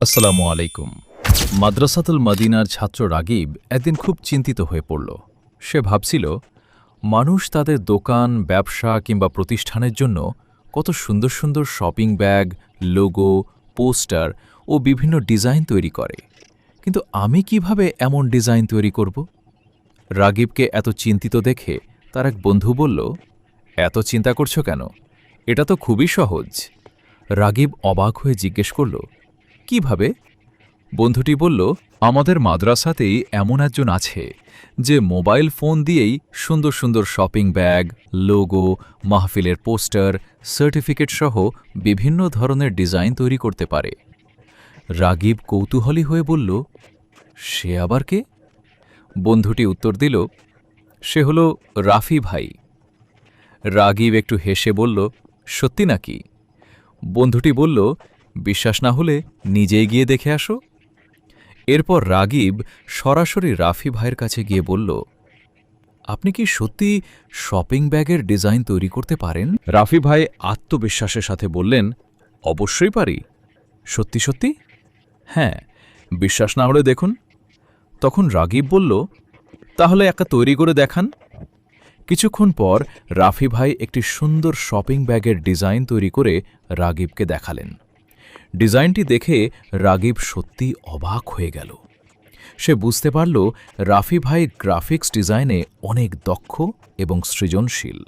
আসসালামু আলাইকুম। মাদ্রাসাতুল মদিনার ছাত্র রাগিব একদিন খুব চিন্তিত হয়ে পড়ল। সে ভাবছিল, মানুষ তাদের দোকান, ব্যবসা কিংবা প্রতিষ্ঠানের জন্য কত সুন্দর সুন্দর শপিং ব্যাগ, লোগো, পোস্টার ও বিভিন্ন ডিজাইন তৈরি করে, কিন্তু আমি কিভাবে এমন ডিজাইন তৈরি করব? রাগিবকে এত চিন্তিত দেখে তার এক বন্ধু বলল, এত চিন্তা করছো কেন? এটা তো খুবই সহজ। রাগিব অবাক হয়ে জিজ্ঞেস করল, কিভাবে? বন্ধুটি বলল, আমাদের মাদ্রাসাতেই এমন একজন আছে যে মোবাইল ফোন দিয়েই সুন্দর সুন্দর শপিং ব্যাগ, লোগো, মাহফিলের পোস্টার, সার্টিফিকেট সহ বিভিন্ন ধরনের ডিজাইন তৈরি করতে পারে। রাগিব কৌতূহলী হয়ে বলল, সে আবার কে? বন্ধুটি উত্তর দিল, সে হল রাফি ভাই। রাগিব একটু হেসে বলল, সত্যি নাকি? বন্ধুটি বলল, বিশ্বাস না হলে নিজেই গিয়ে দেখে আসো। এরপর রাগিব সরাসরি রাফি ভাইয়ের কাছে গিয়ে বলল, আপনি কি সত্যি শপিং ব্যাগের ডিজাইন তৈরি করতে পারেন? রাফি ভাই আত্মবিশ্বাসের সাথে বললেন, অবশ্যই পারি। সত্যি সত্যি? হ্যাঁ, বিশ্বাস না হলে দেখুন। তখন রাগিব বলল, তাহলে একটা তৈরি করে দেখান। কিছুক্ষণ পর রাফি ভাই একটি সুন্দর শপিং ব্যাগের ডিজাইন তৈরি করে রাগিবকে দেখালেন। ডিজাইনটি দেখে রাগিব সত্যি অবাক হয়ে গেল। সে বুঝতে পারল রাফি ভাই গ্রাফিক্স ডিজাইনে অনেক দক্ষ এবং সৃজনশীল।